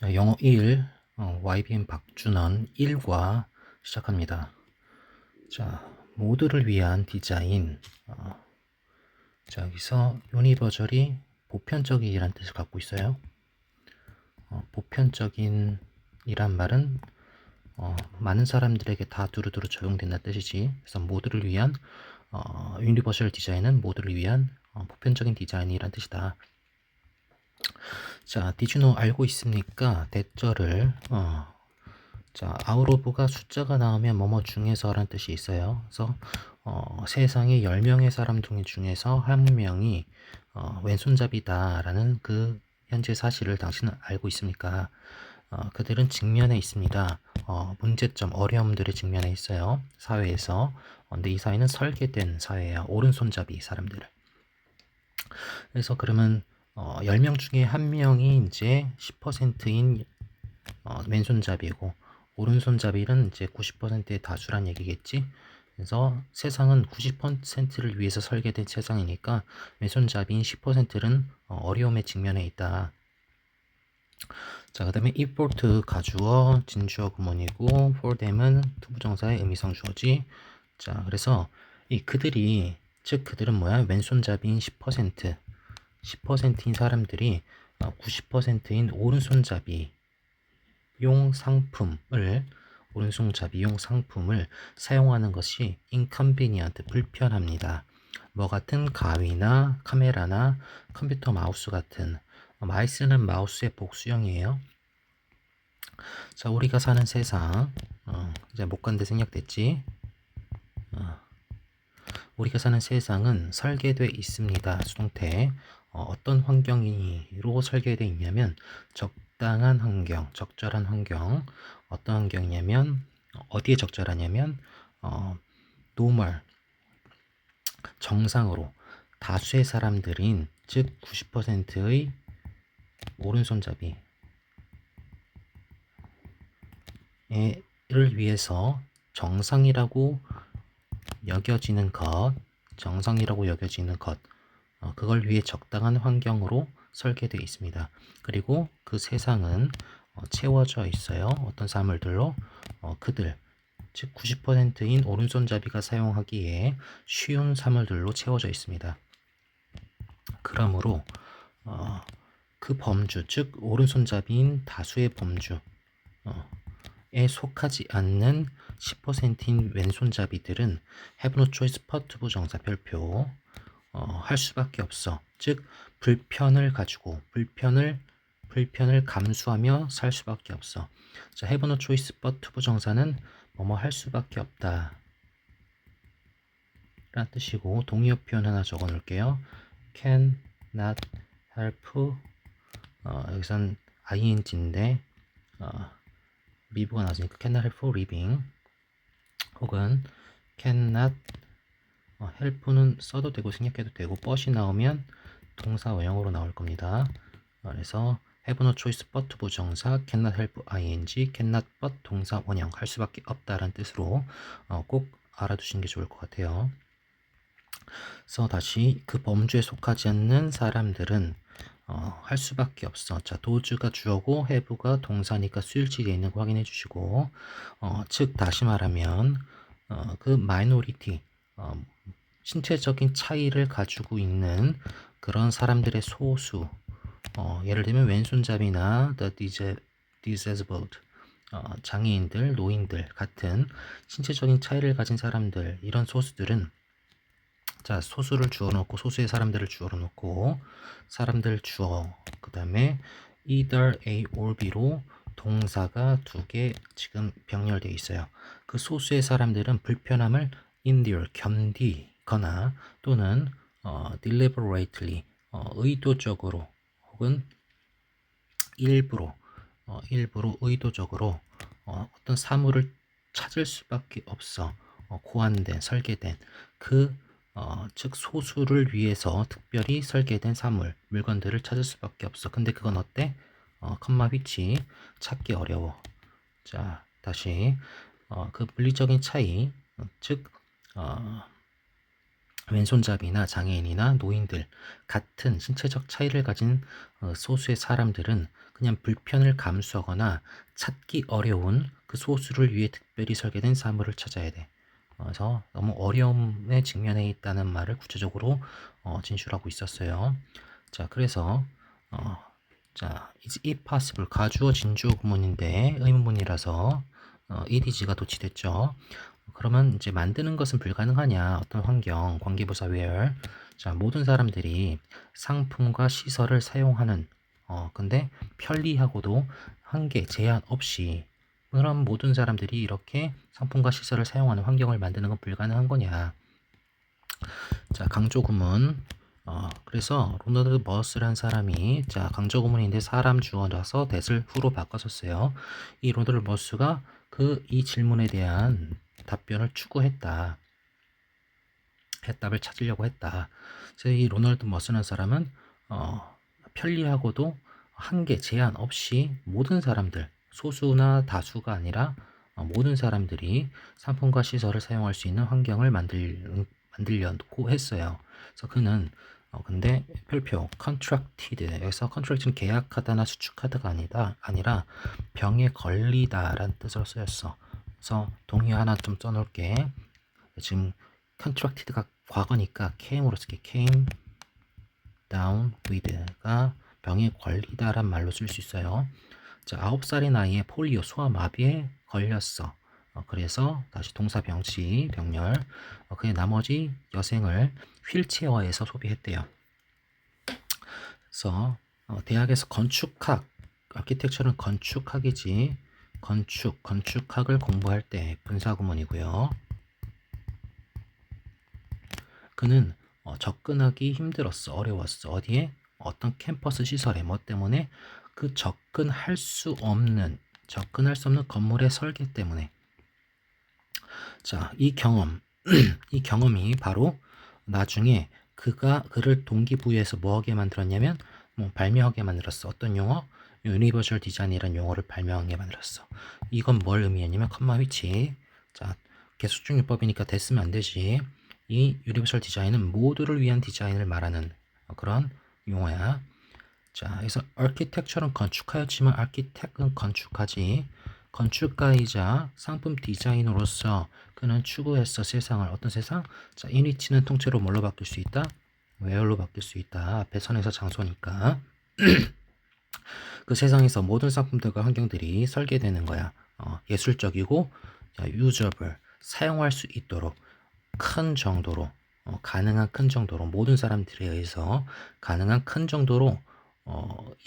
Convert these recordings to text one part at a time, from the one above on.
영어 1, YBN 박준원 1과 시작합니다. 자, 모두를 위한 디자인. 자, 여기서 유니버셜이 보편적이라는 뜻을 갖고 있어요. 보편적인 이란 말은 많은 사람들에게 다 두루두루 적용된다는 뜻이지. 그래서 모두를 위한 유니버셜 디자인은 모두를 위한 보편적인 디자인이란 뜻이다. 자, 디주노 알고 있습니까? 대절을 자, 아우로브가 숫자가 나오면 뭐뭐 중에서라는 뜻이 있어요. 그래서 세상에 10명의 사람 중에서 한 명이 왼손잡이다라는 그 현재 사실을 당신은 알고 있습니까? 그들은 직면해 있습니다. 문제점, 어려움들의 직면해 있어요. 사회에서. 근데 이 사회는 설계된 사회예요. 오른손잡이 사람들을. 그래서 그러면 10명 중에 한 명이 이제 10%인 왼손잡이고 오른손잡이는 이제 90%의 다수란 얘기겠지. 그래서 세상은 90%를 위해서 설계된 세상이니까 왼손잡이인 10%는 어려움에 직면해 있다. 자, 그 다음에 import 가주어, 진주어 구문이고 for them은 투부정사의 의미성 주어지. 자, 그래서 이 그들이, 즉 그들은 뭐야? 왼손잡이인 10%인 사람들이 90%인 오른손잡이 오른손잡이용 상품을 사용하는 것이 inconvenient, 불편합니다. 뭐 같은 가위나 카메라나 컴퓨터 마우스 같은, 마이스는 마우스의 복수형이에요. 자, 우리가 사는 세상, 이제 못 간데 생략됐지. 우리가 사는 세상은 설계되어 있습니다. 수동태. 어떤 환경으로 설계되어 있냐면 적당한 환경, 적절한 환경. 어떤 환경이냐면 어디에 적절하냐면 normal, 정상으로 다수의 사람들인, 즉 90%의 오른손잡이를 위해서 정상이라고 여겨지는 것, 그걸 위해 적당한 환경으로 설계되어 있습니다. 그리고 그 세상은 채워져 있어요. 어떤 사물들로? 그들, 즉 90%인 오른손잡이가 사용하기에 쉬운 사물들로 채워져 있습니다. 그러므로 그 범주, 즉 오른손잡이인 다수의 범주에 속하지 않는 10%인 왼손잡이들은 have no choice but to 부정사 별표 할 수밖에 없어. 즉 불편을 가지고 불편을 감수하며 살 수밖에 없어. 자, have no choice but to 부정사는 뭐뭐 할 수밖에 없다 라는 뜻이고, 동의어 표현 하나 적어 놓을게요. can not help, 여기선 ing인데 미부가 나왔으니까 can not help living, 혹은 cannot, help는 써도 되고 생략해도 되고 but이 나오면 동사 원형으로 나올 겁니다. 그래서 have no choice but 부정사, cannot help ing, cannot but 동사 원형, 할 수밖에 없다라는 뜻으로 꼭 알아두시는 게 좋을 것 같아요. 그래서 다시 그 범주에 속하지 않는 사람들은 할 수밖에 없어. 자, does가 주어고 have가 동사니까 수일치 되어 있는 거 확인해 주시고, 즉 다시 말하면 그 minority, 신체적인 차이를 가지고 있는 그런 사람들의 소수, 예를 들면 왼손잡이나 the disabled, 장애인들, 노인들 같은 신체적인 차이를 가진 사람들, 이런 소수들은, 자, 소수를 주어 놓고, 소수의 사람들을 주어 놓고, 사람들 주어, 그 다음에 either A or B로 동사가 두 개 지금 병렬되어 있어요. 그 소수의 사람들은 불편함을 endure, 견디거나, 또는 deliberately, 의도적으로, 혹은 일부러 의도적으로 어떤 사물을 찾을 수밖에 없어. 고안된, 설계된 그 즉 소수를 위해서 특별히 설계된 사물, 물건들을 찾을 수밖에 없어. 근데 그건 어때? 컴마 위치 찾기 어려워. 자, 다시 그 물리적인 차이, 즉 왼손잡이나 장애인이나 노인들 같은 신체적 차이를 가진 소수의 사람들은 그냥 불편을 감수하거나 찾기 어려운 그 소수를 위해 특별히 설계된 사물을 찾아야 돼. 그래서 너무 어려움에 직면해 있다는 말을 구체적으로 진술하고 있었어요. 자, 그래서 어, 자, is it possible 가주어 진주어 구문인데 의문문이라서 it is가 도치됐죠. 그러면 이제 만드는 것은 불가능하냐? 어떤 환경, 관계부사 where. 자, 모든 사람들이 상품과 시설을 사용하는 근데 편리하고도 한계, 제한 없이 그럼 모든 사람들이 이렇게 상품과 시설을 사용하는 환경을 만드는 건 불가능한 거냐? 자, 강조 구문. 그래서 로널드 머스라는 사람이 자, 강조 구문인데 사람 주어라서 that을 후로 바꿨었어요. 이 로널드 머스가 이 질문에 대한 답변을 추구했다. 해답을 찾으려고 했다. 그래서 이 로널드 머스라는 사람은 편리하고도 한계, 제한 없이 모든 사람들, 소수나 다수가 아니라 모든 사람들이 상품과 시설을 사용할 수 있는 환경을 만들려고 했어요. 그래서 그는 근데 별표 contracted 여기서 contract는 계약하다나 수축하다가 아니라 병에 걸리다라는 뜻으로 쓰였어. 그래서 동의 하나 좀 써놓을게. 지금 contracted가 과거니까 came으로 쓸게. came down with가 병에 걸리다란 말로 쓸 수 있어요. 자, 9살의 나이에 폴리오 소아마비에 걸렸어. 그래서 다시 동사 병치 병렬. 그의 나머지 여생을 휠체어에서 소비했대요. 그래서 대학에서 건축학, 아키텍처는 건축학이지 건축학을 공부할 때 분사구문이고요. 그는 접근하기 힘들었어. 어려웠어. 어디에? 어떤 캠퍼스 시설에 뭐 때문에? 그 접근할 수 없는 건물의 설계 때문에. 자, 이 경험 이 경험이 바로 나중에 그를 동기부여해서 뭐하게 만들었냐면 발명하게 만들었어. 어떤 용어? 유니버셜 디자인이라는 용어를 발명하게 만들었어. 이건 뭘 의미하냐면 컴마 위치. 자, 계속중요법이니까 됐으면 안 되지. 이 유니버셜 디자인은 모두를 위한 디자인을 말하는 그런 용어야. 자, 그래서 architecture는 건축하였지만 architect은 건축하지. 건축가이자 상품 디자이너로서 그는 추구했어. 세상을. 어떤 세상? 자, in위치는 통째로 뭘로 바뀔 수 있다? where로 바뀔 수 있다. 앞에 선에서 장소니까. 그 세상에서 모든 상품들과 환경들이 설계되는 거야. 예술적이고 자, usable 사용할 수 있도록 큰 정도로 가능한 큰 정도로 모든 사람들에 의해서 가능한 큰 정도로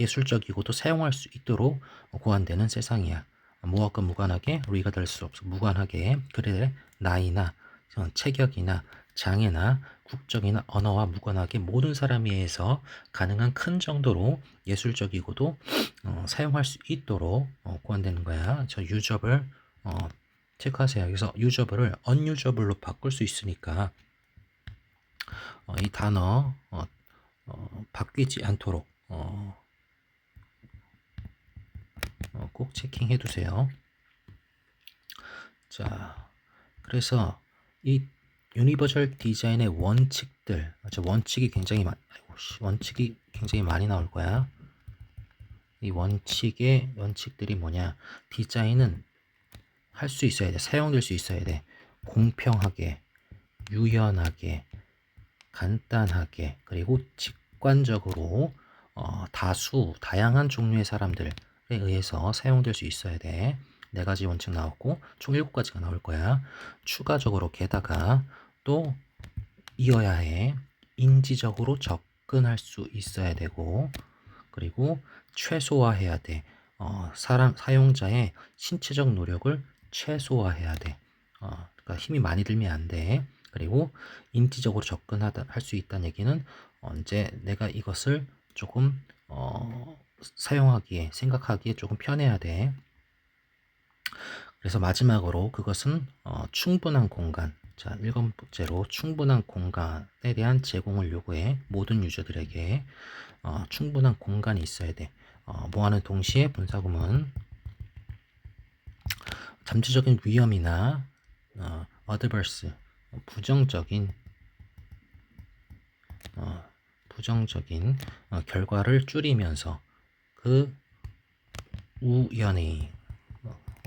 예술적이고도 사용할 수 있도록 고안되는 세상이야. 무엇과 무관하게 우리가 될 수 없어. 무관하게 그래 나이나 체격이나 장애나 국적이나 언어와 무관하게 모든 사람에 의해서 가능한 큰 정도로 예술적이고도 사용할 수 있도록 고안되는 거야. 저 유저블 체크하세요. 여기서 유저블을 unusable로 바꿀 수 있으니까 이 단어 바뀌지 않도록 꼭 체킹해 두세요. 자, 그래서 이 유니버셜 디자인의 원칙들, 원칙이 굉장히 많이 나올 거야. 이 원칙들이 뭐냐? 디자인은 할 수 있어야 돼. 사용될 수 있어야 돼. 공평하게, 유연하게, 간단하게, 그리고 직관적으로 다양한 종류의 사람들에 의해서 사용될 수 있어야 돼. 4가지 원칙 나왔고 총 7가지가 나올 거야. 추가적으로 게다가 또 이어야 해. 인지적으로 접근할 수 있어야 되고 그리고 최소화해야 돼. 사용자의 신체적 노력을 최소화해야 돼. 그러니까 힘이 많이 들면 안 돼. 그리고 인지적으로 할 수 있다는 얘기는 이제 내가 이것을 조금 사용하기에 생각하기에 조금 편해야 돼. 그래서 마지막으로 그것은 충분한 공간. 자, 7번째로 충분한 공간에 대한 제공을 요구해. 모든 유저들에게 충분한 공간이 있어야 돼. 뭐하는 동시에 분사구문 잠재적인 위험이나 adverse 부정적인 부정적인 결과를 줄이면서 그 우연히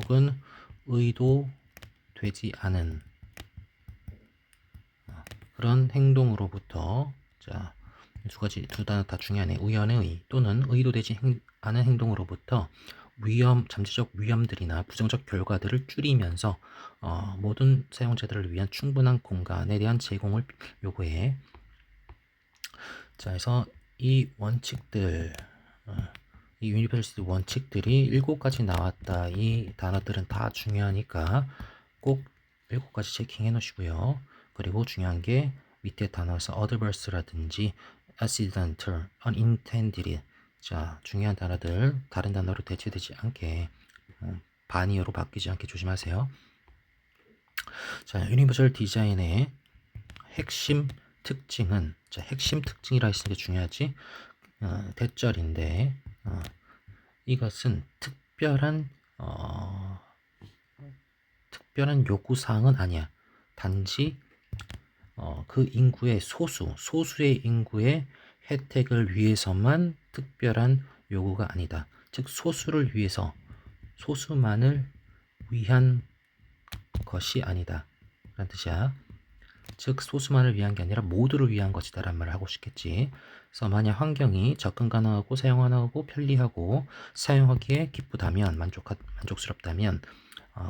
혹은 의도되지 않은 그런 행동으로부터 자, 두 단어 다 중요하네. 우연의 의 또는 의도되지 않은 행동으로부터 잠재적 위험들이나 부정적 결과들을 줄이면서 모든 사용자들을 위한 충분한 공간에 대한 제공을 요구해. 자, 그래서 이 원칙들, 이 유니버시티 원칙들이 7가지 나왔다. 이 단어들은 다 중요하니까 꼭 7가지 체킹해 놓으시고요. 그리고 중요한 게 밑에 단어에서 adverse라든지 accidental, unintended, 자, 중요한 단어들 다른 단어로 대체되지 않게 반의어로 바뀌지 않게 조심하세요. 자, 유니버설 디자인의 핵심 특징은, 자, 핵심 특징이라 했으니까 중요하지. 대절인데 이것은 특별한 요구사항은 아니야. 단지 그 인구의 소수의 인구의 혜택을 위해서만 특별한 요구가 아니다. 즉 소수를 위해서 소수만을 위한 것이 아니다 라는 뜻이야. 즉 소수만을 위한 게 아니라 모두를 위한 것이다 라는 말을 하고 싶겠지. 그래서 만약 환경이 접근 가능하고 사용 가능하고 편리하고 사용하기에 기쁘다면 만족스럽다면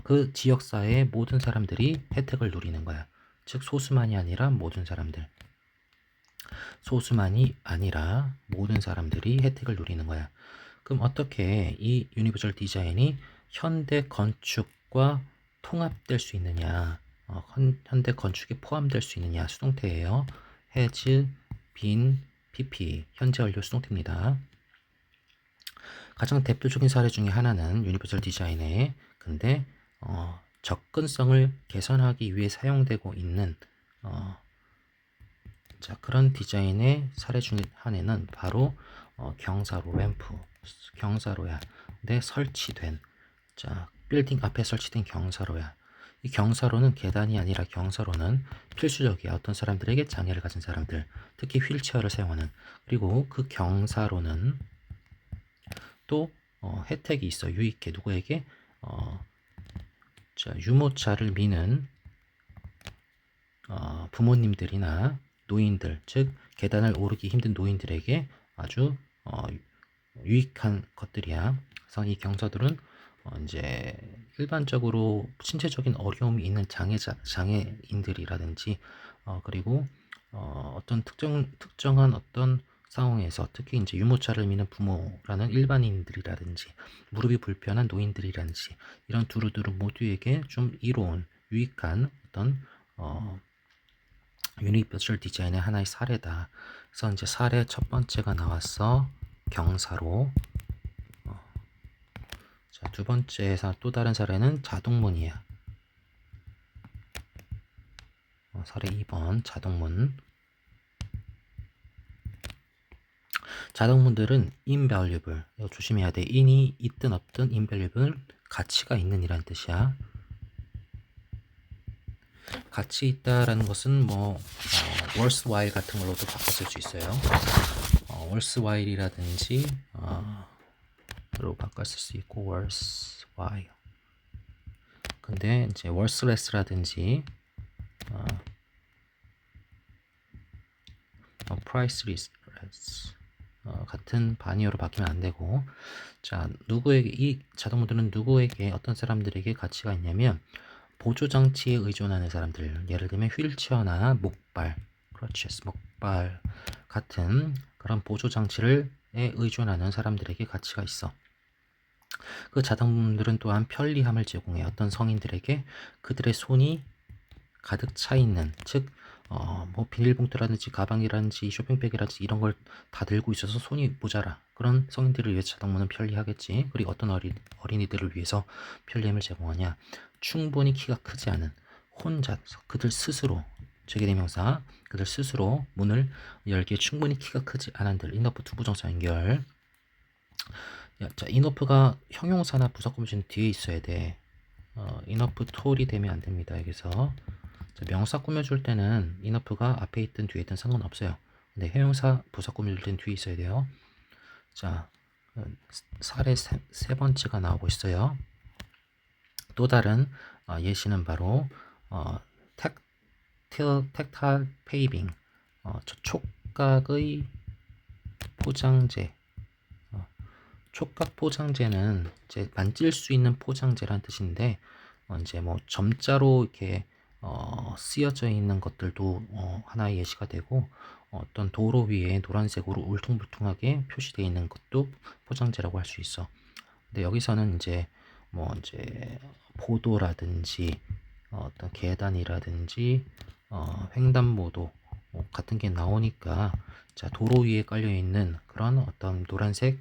그 지역사회의 모든 사람들이 혜택을 누리는 거야. 즉 소수만이 아니라 모든 사람들. 소수만이 아니라 모든 사람들이 혜택을 누리는 거야. 그럼 어떻게 이 유니버설 디자인이 현대 건축과 통합될 수 있느냐, 현대 건축에 포함될 수 있느냐. 수동태예요. has, been, pp. 현재 완료 수동태입니다. 가장 대표적인 사례 중에 하나는 유니버설 디자인에 근데 접근성을 개선하기 위해 사용되고 있는 자, 그런 디자인의 사례 중에 하나는 바로 경사로 램프, 경사로야. 근데 설치된, 자, 빌딩 앞에 설치된 경사로야. 이 경사로는 계단이 아니라 경사로는 필수적이야. 어떤 사람들에게 장애를 가진 사람들, 특히 휠체어를 사용하는. 그리고 그 경사로는 또 혜택이 있어. 유익해. 누구에게? 자, 유모차를 미는 부모님들이나 노인들, 즉 계단을 오르기 힘든 노인들에게 아주 유익한 것들이야. 그래서 이 경사들은 이제 일반적으로 신체적인 어려움이 있는 장애인들이라든지 그리고 어떤 특정한 어떤 상황에서 특히 이제 유모차를 미는 부모라는 일반인들이라든지 무릎이 불편한 노인들이라든지 이런 두루두루 모두에게 좀 이로운 유익한 어떤 유니버설 디자인의 하나의 사례다. 그래서 이제 사례 첫 번째가 나왔어. 경사로. 자, 두 번째 또 다른 사례는 자동문이야. 사례 2번 자동문. 자동문들은 invaluable. 이거 조심해야 돼. in이 있든 없든 invaluable 가치가 있는 이란 뜻이야. 가치 있다라는 것은 뭐 worthwhile 같은 걸로도 바꿨을 수 있어요. worthwhile이라든지 로 바꿨을 수 있고 worthwhile. 근데 이제 worthless라든지 priceless 같은 반의어로 바뀌면 안 되고, 자, 누구에게 이 자동문들은 누구에게 어떤 사람들에게 가치가 있냐면 보조 장치에 의존하는 사람들, 예를 들면 휠체어나 목발, crutches, 목발 같은 그런 보조 장치를 의존하는 사람들에게 가치가 있어. 그 자동문들은 또한 편리함을 제공해 어떤 성인들에게 그들의 손이 가득 차 있는, 즉 뭐 비닐봉투라든지 가방이라든지 쇼핑백이라든지 이런 걸 다 들고 있어서 손이 모자라. 그런 성인들을 위해 자동문은 편리하겠지. 그리고 어떤 어린이들을 위해서 편리함을 제공하냐. 충분히 키가 크지 않은 혼자 그들 스스로 제개대명사 그들 스스로 문을 열기에 충분히 키가 크지 않은들. 인너프 투 부정사 연결. 자, 인너프가 형용사나 부사구문신 뒤에 있어야 돼. 인너프 톨이 되면 안 됩니다. 여기서 자, 명사 꾸며줄 때는 인너프가 앞에 있든 뒤에 있든 상관없어요. 근데 형용사 부사 꾸밀 땐 뒤에 있어야 돼요. 자, 사례 세 번째가 나오고 있어요. 또 다른 예시는 바로 텍탈 페이빙, 촉각의 포장재. 촉각 포장재는 이제 만질 수 있는 포장재란 뜻인데, 이제 뭐 점자로 이렇게 쓰여져 있는 것들도 하나의 예시가 되고, 어떤 도로 위에 노란색으로 울퉁불퉁하게 표시되어 있는 것도 포장재라고 할 수 있어. 근데 여기서는 이제 뭐 이제 보도라든지 어떤 계단이라든지 횡단보도 같은 게 나오니까, 자, 도로 위에 깔려 있는 그런 어떤 노란색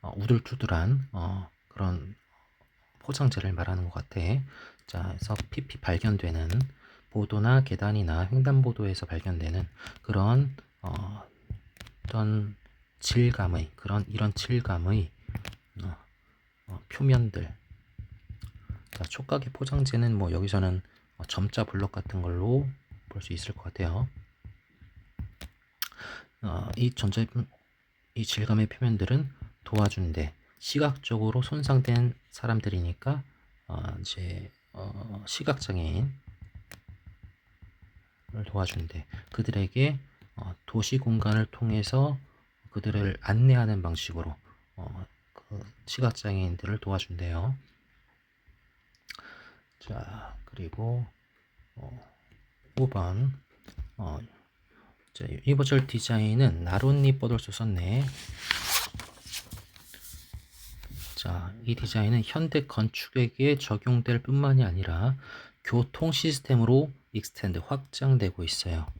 우둘투둘한 그런 포장재를 말하는 것 같아. 자, 그래서 PP 발견되는 보도나 계단이나 횡단보도에서 발견되는 그런 어떤 질감의 이런 질감의 표면들. 자, 촉각의 포장재는 뭐 여기서는 점자 블럭 같은 걸로 볼 수 있을 것 같아요. 이 질감의 표면들은 도와준대. 시각적으로 손상된 사람들이니까 이제 시각장애인을 도와준대. 그들에게 도시 공간을 통해서 그들을 안내하는 방식으로 그 시각장애인들을 도와준대요. 자, 그리고 5번 자, 유니버설 디자인은 나론니 뻗을수 썼네. 자, 이 디자인은 현대 건축에게 적용될 뿐만이 아니라 교통 시스템으로 확장되고 있어요.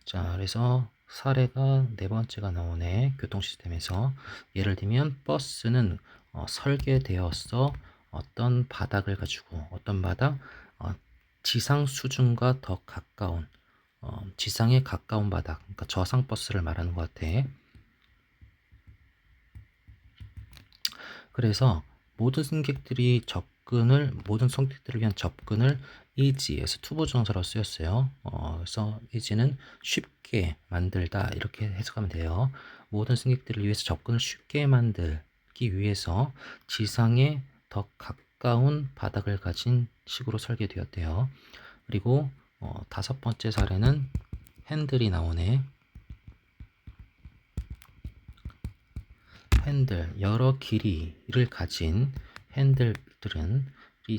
자, 그래서 사례가 네 번째가 나오네. 교통 시스템에서 예를 들면 버스는 설계되어서 어떤 바닥을 가지고 어떤 바닥 지상 수준과 더 가까운 지상에 가까운 바닥, 그러니까 저상 버스를 말하는 것 같아. 그래서 모든 승객들을 위한 접근을 easy에서 투부정사로 쓰였어요. 그래서 easy는 쉽게 만들다 이렇게 해석하면 돼요. 모든 승객들을 위해서 접근을 쉽게 만들기 위해서 지상에 더 가까운 바닥을 가진 식으로 설계되었대요. 그리고 다섯 번째 사례는 핸들이 나오네. 핸들, 여러 길이를 가진 핸들들은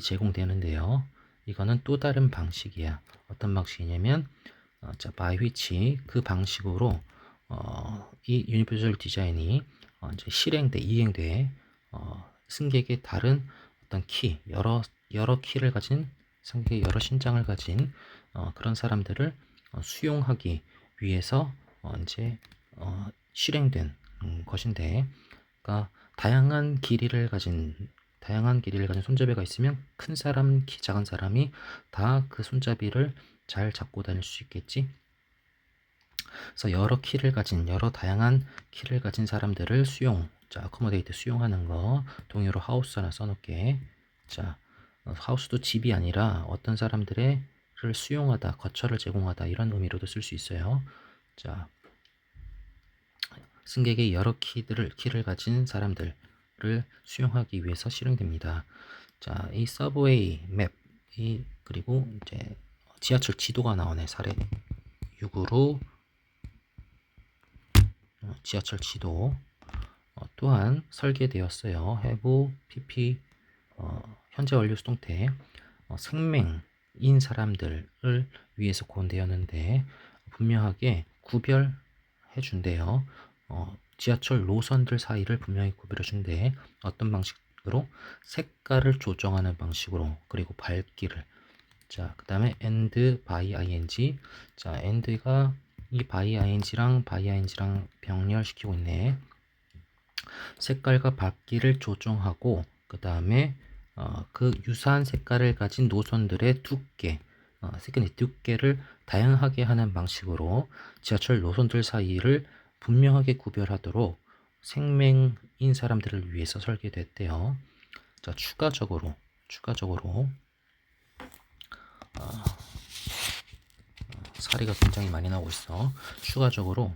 제공되는데요. 이거는 또 다른 방식이야. 어떤 방식이냐면 자, by which 그 방식으로 이 유니버설 디자인이 이제 이행돼 승객의 다른 어떤 여러 키를 가진 승객의 여러 신장을 가진 그런 사람들을 수용하기 위해서 이제 실행된 것인데, 그러니까 다양한 길이를 가진 손잡이가 있으면 큰 사람, 키 작은 사람이 다 그 손잡이를 잘 잡고 다닐 수 있겠지. 그래서 여러 다양한 키를 가진 사람들을 자, accommodate 수용하는 거 동의어로 하우스 하나 써놓을게. 자, 하우스도 집이 아니라 어떤 사람들을 수용하다, 거처를 제공하다 이런 의미로도 쓸 수 있어요. 자, 승객의 여러 키를 가진 사람들을 수용하기 위해서 실행됩니다. 자, 이 서브웨이 맵, 그리고 이제 지하철 지도가 나오네. 사례 6으로 지하철 지도 또한 설계되었어요. have, pp, 현재 완료 수동태, 생명인 사람들을 위해서 고안되었는데 분명하게 구별해 준대요. 지하철 노선들 사이를 분명히 구별해 준대. 어떤 방식으로? 색깔을 조정하는 방식으로. 그리고 밝기를. 자, 그 다음에 and by ing. 자, and가 이 by ing랑 병렬시키고 있네. 색깔과 밝기를 조정하고, 그 다음에 그 유사한 색깔을 가진 노선들의 색깔의 두께를 다양하게 하는 방식으로 지하철 노선들 사이를 분명하게 구별하도록 생명인 사람들을 위해서 설계됐대요. 자, 추가적으로 사리가 굉장히 많이 나오고 있어. 추가적으로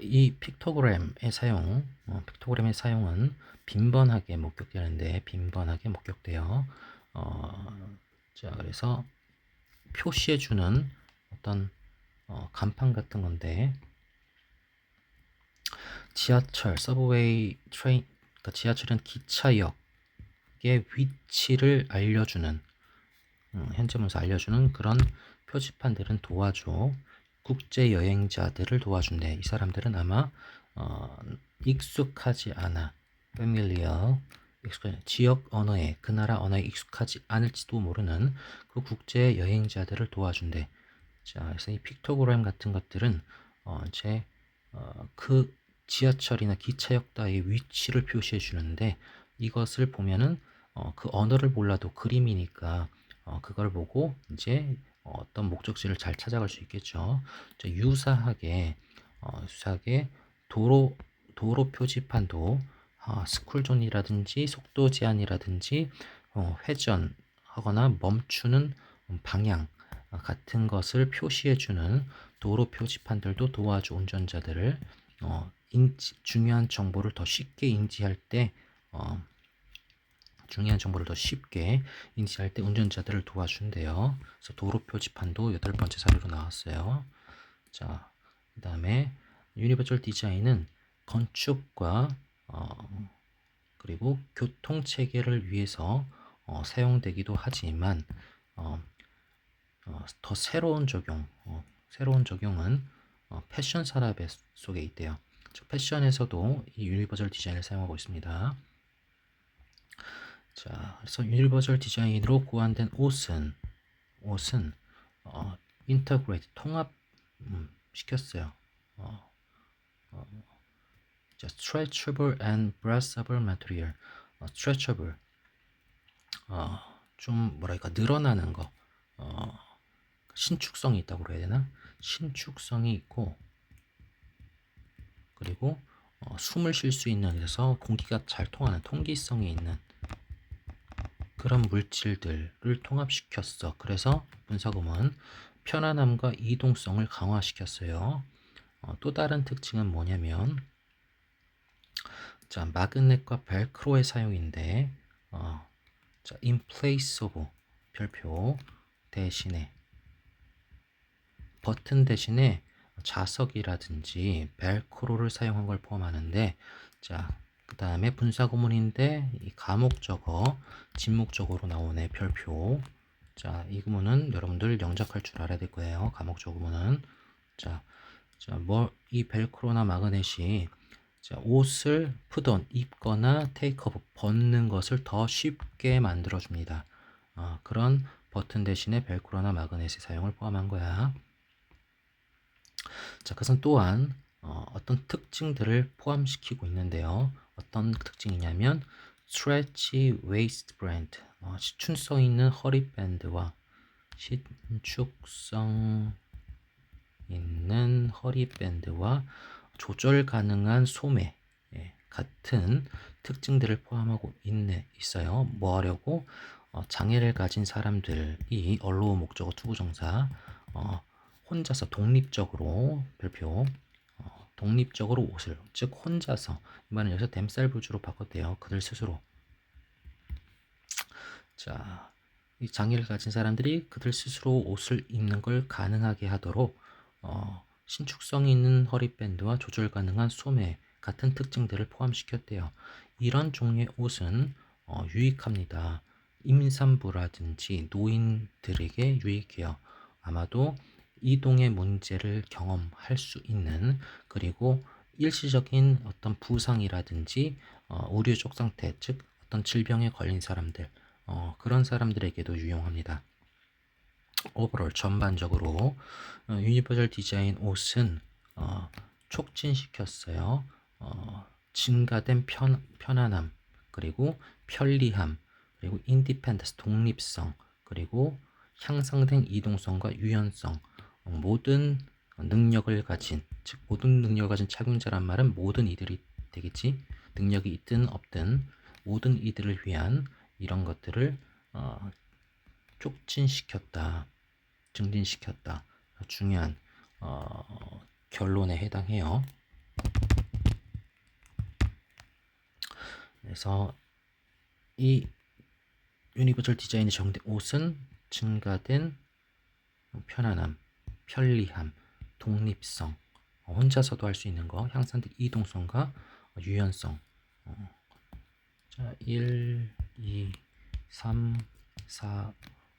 이 픽토그램의 사용은 빈번하게 목격되는데 빈번하게 목격돼요. 자, 그래서 표시해주는 어떤 간판 같은 건데 지하철, 서브웨이, 트레인, 그러니까 지하철은 기차역의 위치를 알려주는 현재 문서 알려주는 그런 표지판들은 도와줘. 국제 여행자들을 도와준대. 이 사람들은 아마 익숙하지 않아. familiar, 지역 언어에 그 나라 언어에 익숙하지 않을지도 모르는 그 국제 여행자들을 도와준대. 자, 그래서 이 픽토그램 같은 것들은 이제 그 지하철이나 기차역 따위의 위치를 표시해 주는데 이것을 보면은 그 언어를 몰라도 그림이니까 그걸 보고 이제 어떤 목적지를 잘 찾아갈 수 있겠죠. 유사하게 도로 표지판도 스쿨존이라든지 속도 제한이라든지 회전하거나 멈추는 방향 같은 것을 표시해주는 도로 표지판들도 도와줘 운전자들을 중요한 정보를 더 쉽게 인지할 때 운전자들을 도와준대요. 그래서 도로 표지판도 8번째 사례로 나왔어요. 자, 그 다음에 유니버설 디자인은 건축과 그리고 교통 체계를 위해서 사용되기도 하지만 더 새로운 적용은 패션 산업 속에 있대요. 즉 패션에서도 이 유니버설 디자인을 사용하고 있습니다. 자, 그래서 유니버설 디자인으로 고안된 옷은 인터그레이트 통합 시켰어요. stretchable and breathable material. stretchable 좀 뭐랄까 늘어나는 거. 신축성이 있다고 그래야 되나? 신축성이 있고 그리고 숨을 쉴 수 있는 그래서 공기가 잘 통하는 통기성이 있는 그런 물질들을 통합시켰어. 그래서 분사금은 편안함과 이동성을 강화시켰어요. 또 다른 특징은 뭐냐면 자, 마그넷과 벨크로의 사용인데 자, in place of 별표 대신에 버튼 대신에 자석이라든지 벨크로를 사용한 걸 포함하는데 자, 그 다음에 분사구문인데 이 가목적어, 진목적어로 나오네 별표. 자, 이 구문은 여러분들 영작할 줄 알아야 될 거예요. 가목적 구문은 이 벨크로나 마그넷이 옷을 입거나 테이크오프 벗는 것을 더 쉽게 만들어 줍니다. 그런 버튼 대신에 벨크로나 마그넷의 사용을 포함한 거야. 자, 그것은 또한 어떤 특징들을 포함시키고 있는데요. 어떤 특징이냐면 stretchy waistband, 신축성 있는 허리밴드와 조절 가능한 소매 같은 특징들을 포함하고 있어요. 뭐 하려고? 장애를 가진 사람들이 언로 목적어 투부정사 혼자서 독립적으로 별표 독립적으로 옷을 즉 혼자서 이번엔 여기서 댐셀부주로 바꿨대요. 그들 스스로. 자, 이 장애를 가진 사람들이 그들 스스로 옷을 입는 걸 가능하게 하도록 신축성이 있는 허리밴드와 조절 가능한 소매 같은 특징들을 포함시켰대요. 이런 종류의 옷은 유익합니다. 임산부라든지 노인들에게 유익해요. 아마도 이동의 문제를 경험할 수 있는 그리고 일시적인 어떤 부상이라든지 의료적 상태 즉 어떤 질병에 걸린 사람들 그런 사람들에게도 유용합니다. 오버롤 전반적으로 유니버설 디자인 옷은 촉진시켰어요. 증가된 편안함 그리고 편리함 그리고 인디펜던스 독립성 그리고 향상된 이동성과 유연성 모든 능력을 가진 즉 모든 능력을 가진 착용자란 말은 모든 이들이 되겠지. 능력이 있든 없든 모든 이들을 위한 이런 것들을 촉진시켰다. 증진시켰다. 중요한 결론에 해당해요. 그래서 이 유니버설 디자인에 적용된 옷은 증가된 편안함, 편리함, 독립성, 혼자서도 할 수 있는 거, 향상된 이동성과 유연성. 자, 1, 2, 3, 4,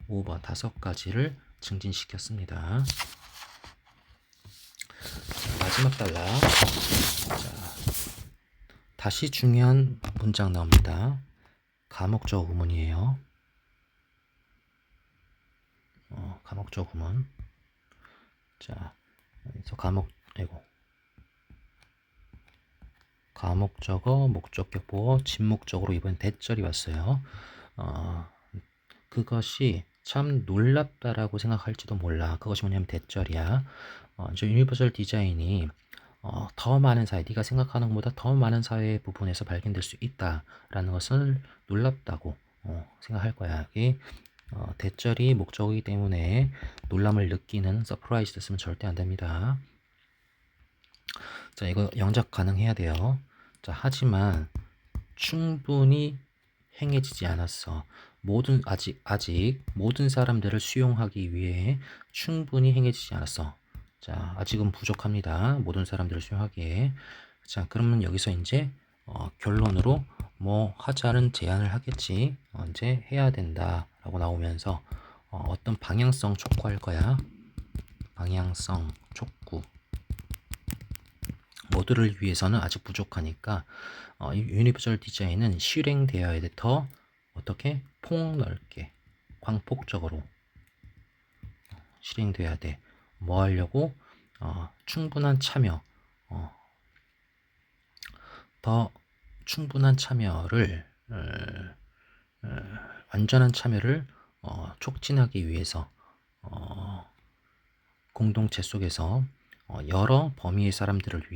5번 5가지를 증진시켰습니다. 자, 마지막 단락. 자, 다시 중요한 문장 나옵니다. 가목적 의문이에요. 가목적 의문. 자, 그래서 가목적어, 목적격 보어, 진목적으로 이번 대절이 왔어요. 그것이 참 놀랍다라고 생각할지도 몰라. 그것이 뭐냐면 대절이야. 이제 유니버설 디자인이 더 많은 사회, 네가 생각하는 것보다 더 많은 사회 부분에서 발견될 수 있다라는 것을 놀랍다고 생각할 거야. 이게 대절이 목적이기 때문에 놀람을 느끼는 서프라이즈도 쓰면 절대 안 됩니다. 자, 이거 영작 가능해야 돼요. 자, 하지만 충분히 행해지지 않았어. 아직 모든 사람들을 수용하기 위해 충분히 행해지지 않았어. 자, 아직은 부족합니다. 모든 사람들을 수용하기에. 자, 그러면 여기서 이제 결론으로 뭐 하자는 제안을 하겠지. 이제 해야 된다라고 나오면서 어떤 방향성 촉구할 거야. 방향성 촉구. 모두를 위해서는 아직 부족하니까 유니버설 디자인은 실행되어야 돼. 더 어떻게 폭넓게 광폭적으로 실행돼야 돼. 뭐 하려고? 충분한 참여, 더 충분한 참여를 완전한 참여를 촉진하기 위해서 공동체 속에서 여러 범위의 사람들을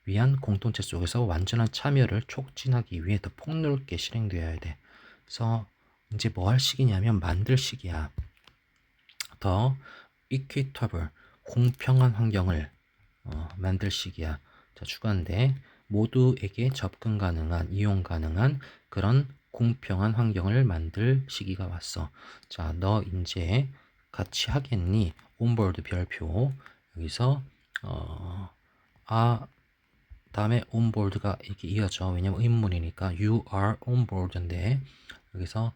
위한 공동체 속에서 완전한 참여를 촉진하기 위해 더 폭넓게 실행되어야 돼. 그래서 이제 뭐 할 시기냐면 만들 시기야. 더 equitable, 공평한 환경을 만들 시기야. 자, 주관대 모두에게 접근 가능한, 이용 가능한 그런 공평한 환경을 만들 시기가 왔어. 자, 너 이제 같이 하겠니? 온보드 별표. 여기서 다음에 onboard가 이렇게 이어져. 왜냐면 의문이니까 you are on board인데 여기서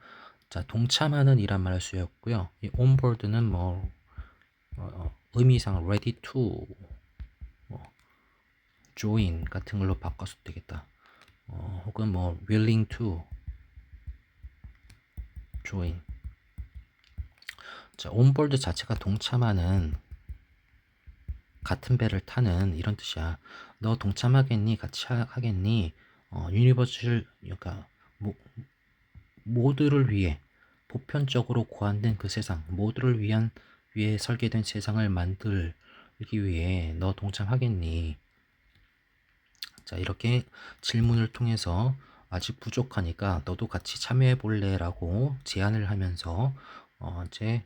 자, 동참하는 이란 말을 쓰였고요. 이 onboard는 뭐 의미상 ready to join 같은 걸로 바꿔서 되겠다. 혹은 뭐 willing to join. 자, onboard 자체가 동참하는, 같은 배를 타는 이런 뜻이야. 너 동참하겠니? 같이 하겠니? 유니버설, 그러니까 모두를 위해 보편적으로 고안된 그 세상, 모두를 위해 설계된 세상을 만들기 위해 너 동참하겠니? 자, 이렇게 질문을 통해서 아직 부족하니까 너도 같이 참여해 볼래라고 제안을 하면서 이제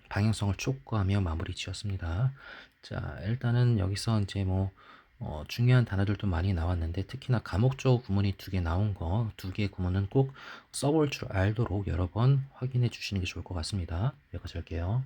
방향성을 촉구하며 마무리 지었습니다. 자, 일단은 여기서 이제 뭐 중요한 단어들도 많이 나왔는데 특히나 가목적 구문이 2개 나온 거, 2개의 구문은 꼭 써볼 줄 알도록 여러 번 확인해 주시는 게 좋을 것 같습니다. 여기까지 할게요.